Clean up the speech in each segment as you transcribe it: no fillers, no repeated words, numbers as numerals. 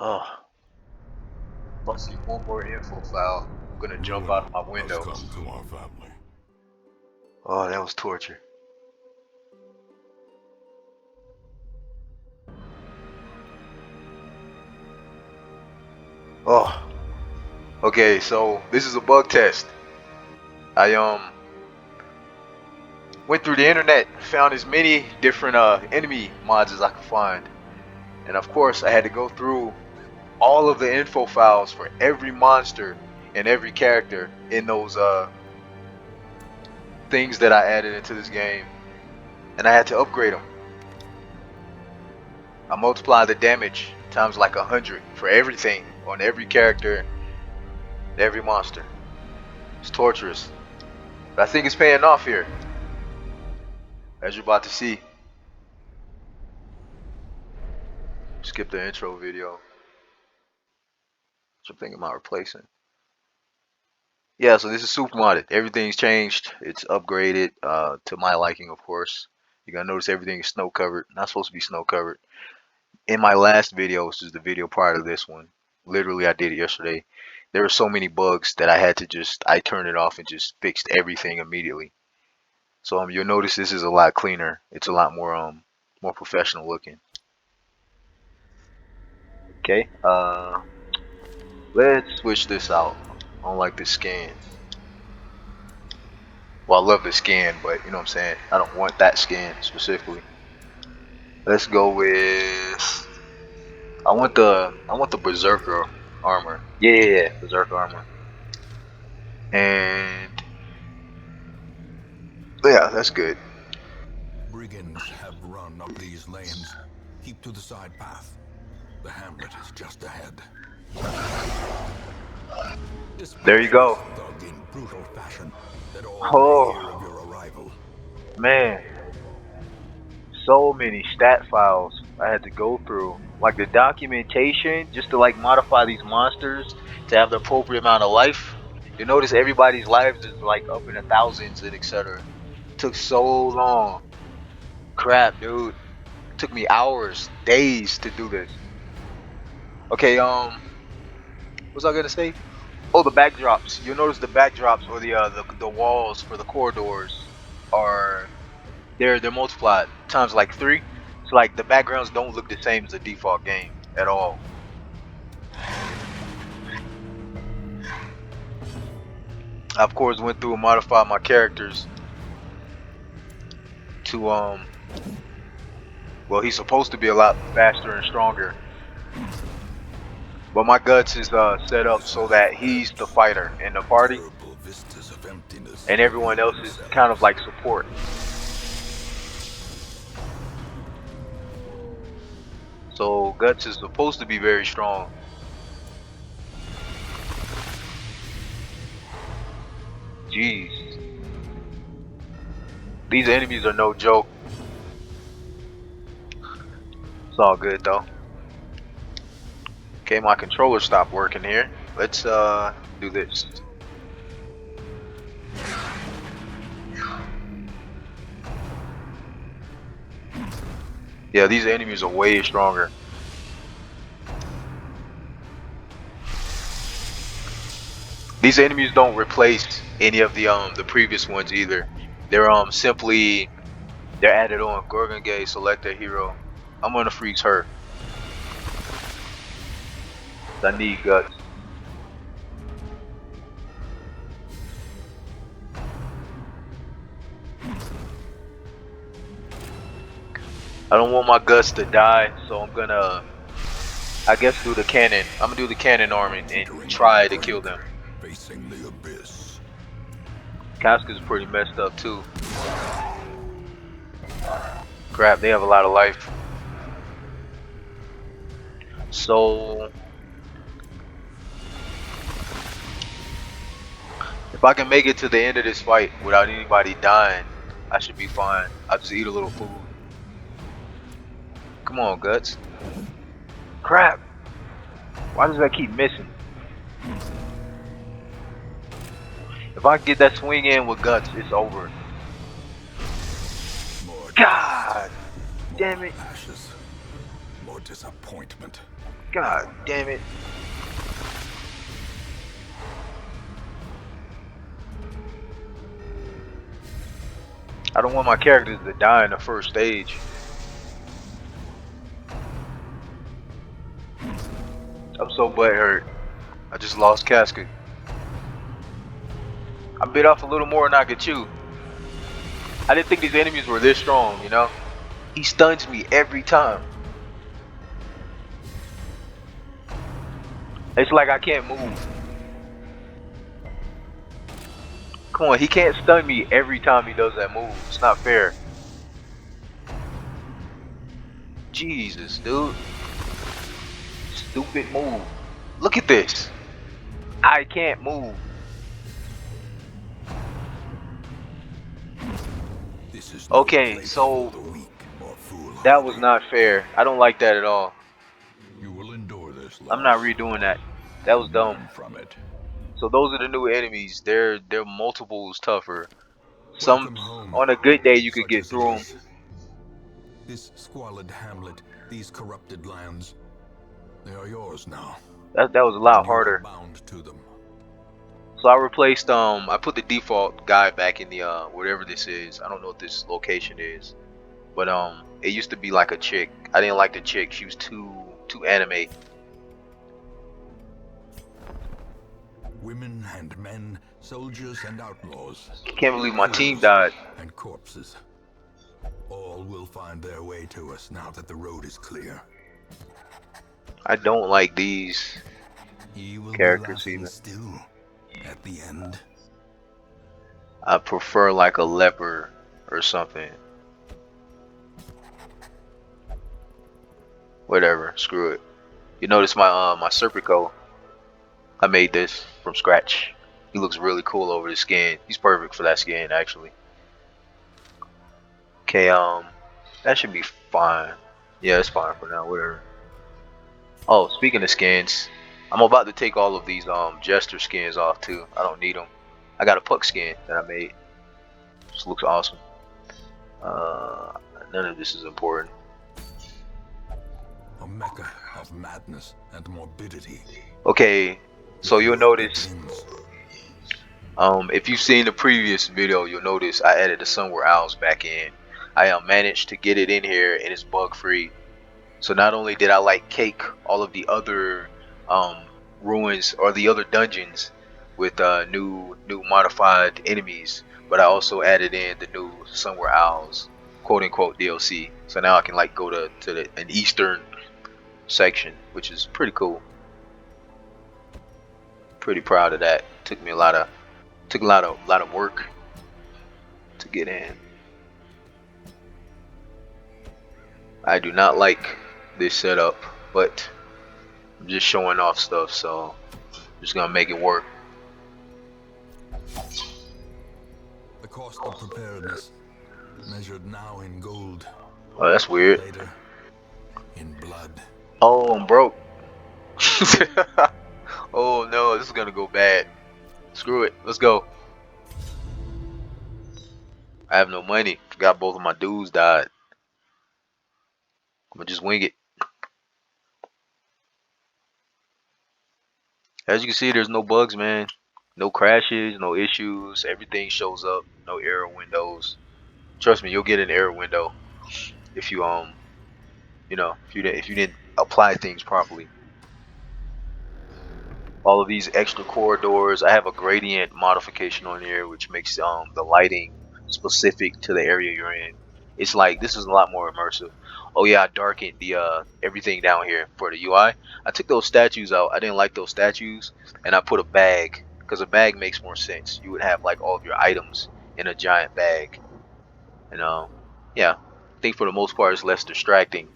Oh, if I see one more info file, I'm gonna jump out of my window. Come to our family. Oh, that was torture. Oh, okay. So this is a bug test. I went through the internet, found as many different enemy mods as I could find, and of course I had to go through all of the info files for every monster and every character in those things that I added into this game, and I had to upgrade them. I multiplied the damage times like 100 for everything on every character, every monster. It's torturous, but I think it's paying off here, as you're about to see. Skip the intro video, which I'm thinking about replacing. Yeah, so this is Supermodded. Everything's changed. It's upgraded to my liking, of course. You're gonna notice everything is snow covered. Not supposed to be snow covered. In my last video, which is the video prior to this one, literally I did it yesterday. There were so many bugs that I turned it off and just fixed everything immediately. So you'll notice this is a lot cleaner. It's a lot more professional looking. Okay, let's switch this out. I don't like this skin. Well, I love the skin, but you know what I'm saying? I don't want that skin specifically. Let's go with I want the berserker armor. Yeah, berserker armor. And yeah, that's good. Brigands have run up these lanes. Keep to the side path. The hamlet is just ahead. There you go. Dug in brutal fashion that all Oh. may hear of your arrival. Man, so many stat files I had to go through. Like the documentation, just to like modify these monsters to have the appropriate amount of life. You notice everybody's lives is like up in the thousands and etc. Took so long. Crap, dude. Took me hours, days to do this. Okay, what was I gonna say? Oh, the backdrops. You'll notice the backdrops or the walls for the corridors are they're multiplied times like 3. So like the backgrounds don't look the same as the default game at all. I of course went through and modified my characters to well, he's supposed to be a lot faster and stronger. But my guts is set up so that he's the fighter in the party and everyone else is kind of like support. So Guts is supposed to be very strong. Jeez. These enemies are no joke. It's all good though. Okay, my controller stopped working here. Let's do this. Yeah, these enemies are way stronger. These enemies don't replace any of the previous ones either. They're simply they're added on. Gorgon select a hero. I'm gonna freeze her. I need Guts. I don't want my Guts to die, so I'm gonna, I guess, do the cannon. I'm gonna do the cannon arm and try to kill them. Facing the abyss. Casca's pretty messed up too. Crap, they have a lot of life. So if I can make it to the end of this fight without anybody dying, I should be fine. I'll just eat a little food. Come on, Guts. Crap. Why does that keep missing? If I can get that swing in with Guts, it's over. More God damn it. ashes. More disappointment. God damn it. I don't want my characters to die in the first stage. I'm so butthurt. I just lost Casket. I bit off a little more than I could chew. I didn't think these enemies were this strong, you know? He stuns me every time. It's like I can't move. Come on, he can't stun me every time he does that move. It's not fair. Jesus, dude. Stupid move. Look at this. I can't move. This is Okay, so that was not fair. I don't like that at all. You will endure this loss. I'm not redoing that. That was dumb. From it. So those are the new enemies. They're multiples tougher. Welcome Some home, on a good day you could such get as through it them. is. This squalid hamlet, these corrupted lands, they are yours now. That was a lot And you are harder. bound to them. So I replaced I put the default guy back in the whatever this is. I don't know what this location is. But it used to be like a chick. I didn't like the chick. She was too anime. Women and men, soldiers and outlaws. Can't believe my team died. And corpses. All will find their way to us now that the road is clear. I don't like these He will characters be either. still at the end. I prefer like a leopard or something. Whatever, screw it. You notice my my Serpico? I made this from scratch. He looks really cool over the skin. He's perfect for that skin actually. Okay, that should be fine. Yeah, it's fine for now, whatever. Oh, speaking of skins, I'm about to take all of these jester skins off too. I don't need them. I got a puck skin that I made. Just looks awesome. None of this is important. A mecca of madness and morbidity. Okay, so you'll notice, if you've seen the previous video, you'll notice I added the Sunward Isles back in. I managed to get it in here and it's bug free. So not only did I like cake all of the other ruins or the other dungeons with new modified enemies, but I also added in the new Sunward Isles quote unquote DLC. So now I can like go to an eastern section, which is pretty cool. Pretty proud of that. Took me a lot of work to get in. I do not like this setup, but I'm just showing off stuff, so I'm just gonna make it work. The cost of preparedness, measured now in gold. Oh, that's weird. Later, in blood. Oh, I'm broke. Oh no, this is gonna go bad. Screw it, let's go. I have no money. Forgot both of my dudes died. I'm gonna just wing it. As you can see, there's no bugs, man. No crashes, no issues. Everything shows up. No error windows. Trust me, you'll get an error window if you if you didn't apply things properly. All of these extra corridors. I have a gradient modification on here, which makes the lighting specific to the area you're in. It's like this is a lot more immersive. Oh yeah, I darkened the everything down here for the UI. I took those statues out. I didn't like those statues, and I put a bag because a bag makes more sense. You would have like all of your items in a giant bag, and yeah, I think for the most part it's less distracting.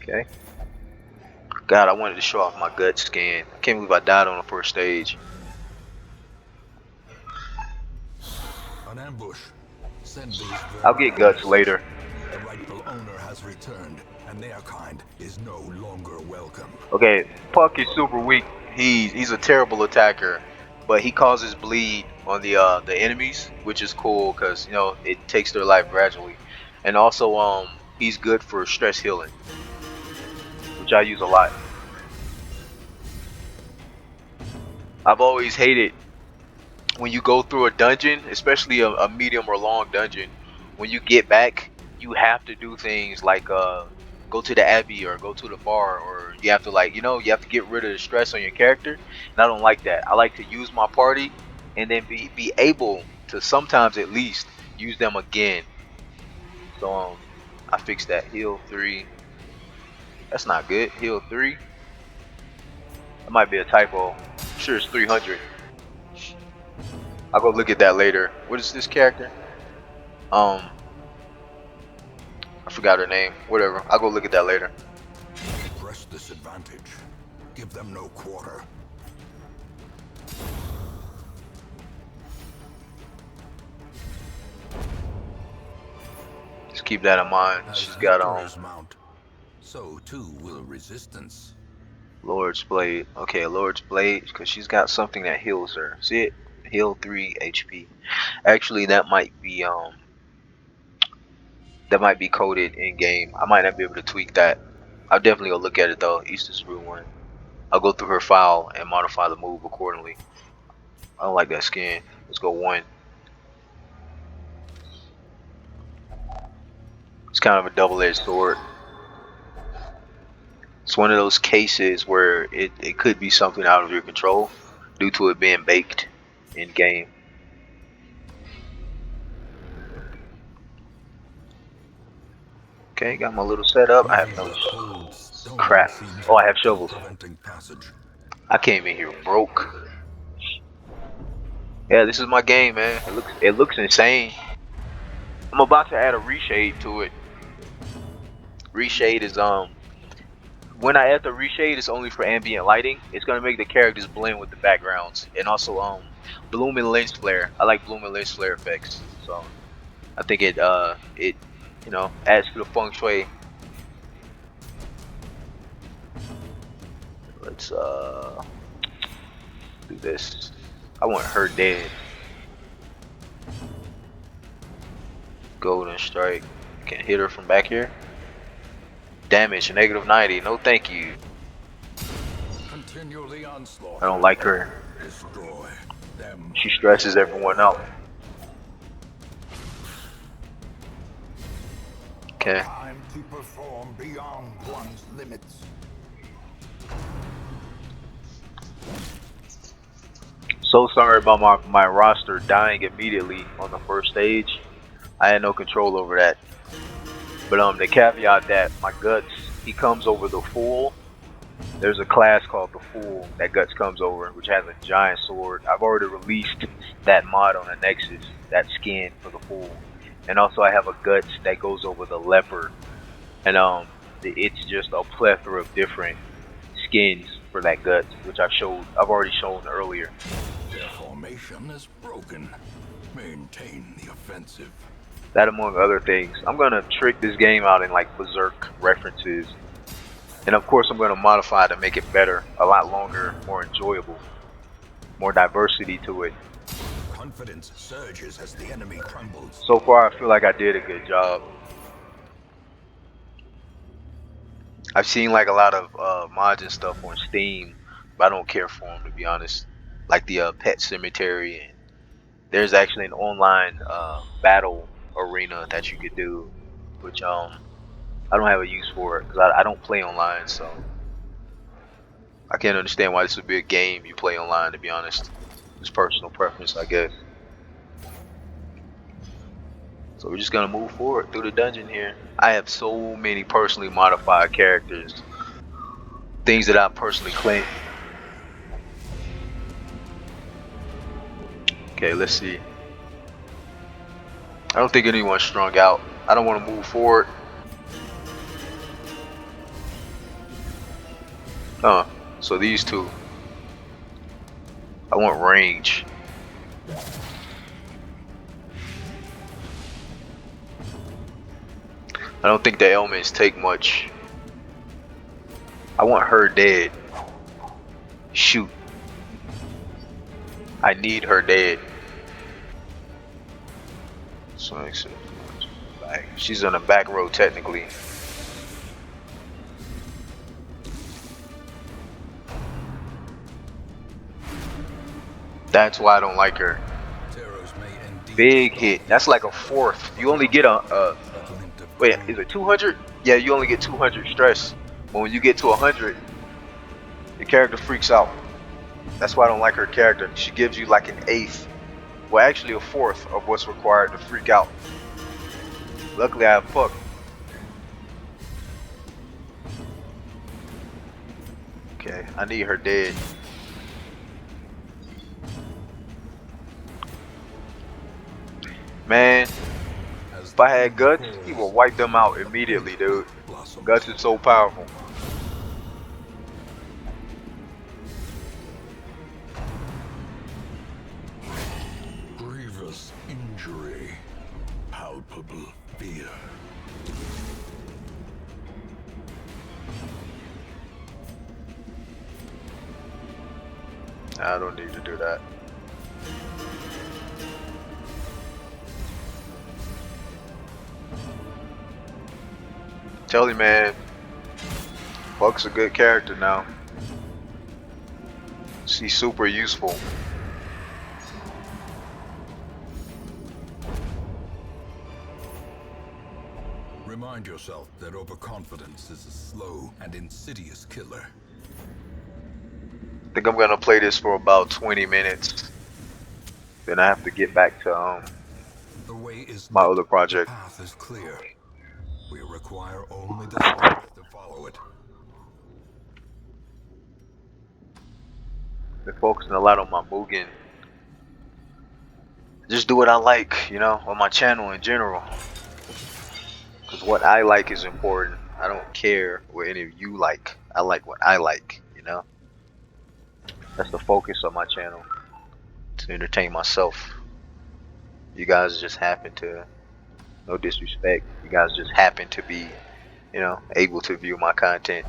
Okay. God, I wanted to show off my gut skin. I can't believe I died on the first stage. An ambush. Send these I'll get guts later. The rightful owner has returned, and their kind is no longer welcome. Okay, Puck is super weak. He's a terrible attacker, but he causes bleed on the enemies, which is cool because it takes their life gradually. And also he's good for stress healing, which I use a lot. I've always hated when you go through a dungeon, especially a medium or long dungeon. When you get back, you have to do things like go to the abbey or go to the bar, or you have to, like, you have to get rid of the stress on your character. And I don't like that. I like to use my party and then be able to sometimes at least use them again. So I fixed that. Heal 3. That's not good. Heal 3. That might be a typo. I'm sure it's 300. I'll go look at that later. What is this character? I forgot her name. Whatever. I'll go look at that later. Press this advantage. Give them no quarter. Just keep that in mind. She's got mount. So too will resistance. Lord's Blade. Okay, Lord's Blade, because she's got something that heals her. See it? Heal 3 HP. Actually, that might be coded in game. I might not be able to tweak that. I'll definitely go look at it though. Easter's Root 1. I'll go through her file and modify the move accordingly. I don't like that skin. Let's go 1. It's kind of a double-edged sword. It's one of those cases where it could be something out of your control due to it being baked in game. Okay, got my little setup. I have no crap. Oh, I have shovels. I came in here broke. Yeah, this is my game, man. It looks insane. I'm about to add a reshade to it. Reshade is when I add the reshade, it's only for ambient lighting. It's gonna make the characters blend with the backgrounds, and also bloom and lens flare. I like bloom and lens flare effects, so I think it adds to the feng shui. Let's do this. I want her dead. Golden strike. Can hit her from back here. Damage -90. No, thank you. I don't like her. She stresses everyone out. Okay. Time to perform beyond one's limits. So sorry about my roster dying immediately on the first stage. I had no control over that. But the caveat that my Guts, he comes over the Fool. There's a class called the Fool that Guts comes over, which has a giant sword. I've already released that mod on the Nexus, that skin for the Fool. And also I have a Guts that goes over the Leopard. And it's just a plethora of different skins for that Guts, which I've already shown earlier. Their formation is broken. Maintain the offensive. That among other things. I'm gonna trick this game out in like Berserk references, and of course I'm gonna modify to make it better, a lot longer, more enjoyable, more diversity to it. Confidence surges as the enemy crumbles. So far I feel like I did a good job. I've seen like a lot of mods and stuff on Steam, but I don't care for them, to be honest. Like the Pet Cemetery, and there's actually an online battle arena that you could do, which I don't have a use for it because I don't play online, so I can't understand why this would be a game you play online, to be honest. It's personal preference, I guess. So we're just gonna move forward through the dungeon here. I have so many personally modified characters, things that I personally claim. Okay, let's see. I don't think anyone's strung out. I don't want to move forward. So these two. I want range. I don't think the ailments take much. I want her dead. Shoot. I need her dead. So Like, she's on the back row technically. That's why I don't like her. Big hit. That's like a fourth. You only get a wait, is it 200? Yeah, you only get 200 stress. But when you get to 100, your character freaks out. That's why I don't like her character. She gives you like an eighth, well actually a fourth of what's required to freak out. Luckily I have Puck. Okay, I need her dead. Man, if I had Guts, he would wipe them out immediately, dude. Guts is so powerful. Grievous injury, palpable fear. I don't need to do that. Tell you, man, Buck's a good character now. She's super useful. Remind yourself that overconfidence is a slow and insidious killer. I think I'm gonna play this for about 20 minutes. Then I have to get back to The way is my other project. The path is clear. We require only the strength to follow it. Been focusing a lot on my Mugen. Just do what I like, you know, on my channel in general. Because what I like is important. I don't care what any of you like. I like what I like, you know. That's the focus of my channel. To entertain myself. You guys just happen to, no disrespect, you guys just happen to be, you know, able to view my content.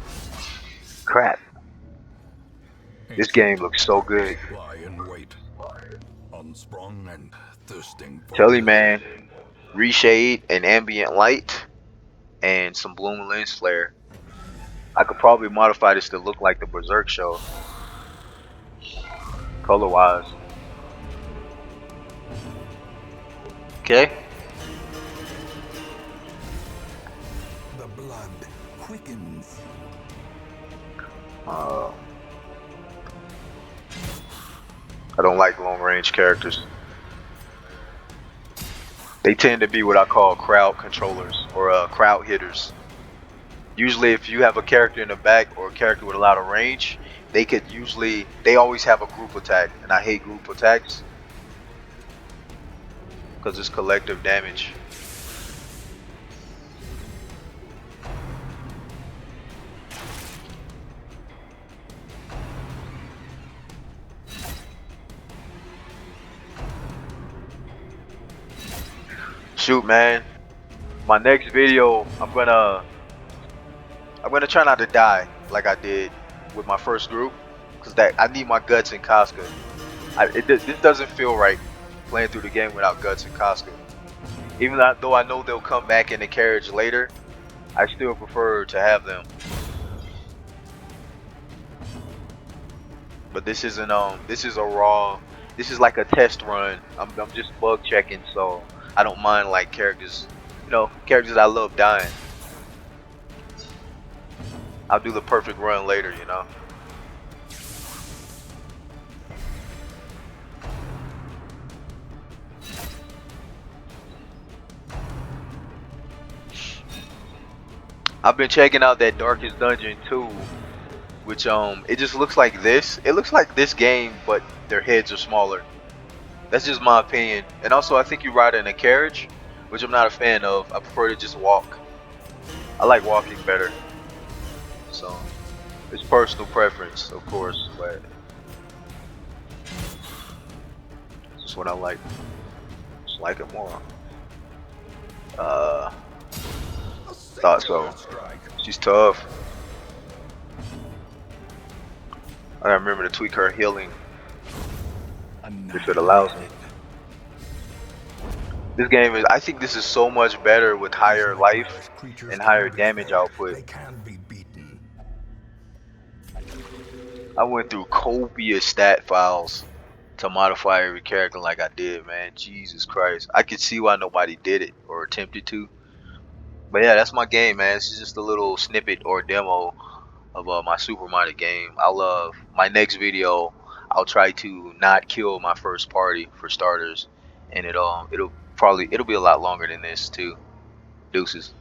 Crap. This game looks so good. Lie in wait, unsprung and thirsting for Tell you, man, reshade and ambient light and some bloom lens flare. I could probably modify this to look like the Berserk show, color wise. Okay. The blood quickens. I don't like long range characters. They tend to be what I call crowd controllers or crowd hitters. Usually if you have a character in the back or a character with a lot of range, they always have a group attack, and I hate group attacks because it's collective damage. Shoot, man, my next video I'm gonna try not to die like I did with my first group, because I need my Guts and Casca. This doesn't feel right playing through the game without Guts and Casca. Even though I know they'll come back in the carriage later, I still prefer to have them. But this isn't this is like a test run. I'm just bug checking, so I don't mind like characters, you know, characters I love dying. I'll do the perfect run later, you know. I've been checking out that Darkest Dungeon 2, which it just looks like this. It looks like this game, but their heads are smaller. That's just my opinion. And also I think you ride in a carriage, which I'm not a fan of. I prefer to just walk. I like walking better. So it's personal preference, of course, but it's just what I like. Just like it more. Thought so. She's tough. I gotta remember to tweak her healing if it allows me. This game is, I think this is so much better with These higher life nightmarish creatures and higher can be damage fed. output. They can be beaten. I went through copious stat files to modify every character like I did, man. Jesus Christ. I could see why nobody did it or attempted to. But yeah, that's my game, man. This is just a little snippet or demo of my Supermodded game. My next video, I'll try to not kill my first party for starters. And it'll be a lot longer than this too. Deuces.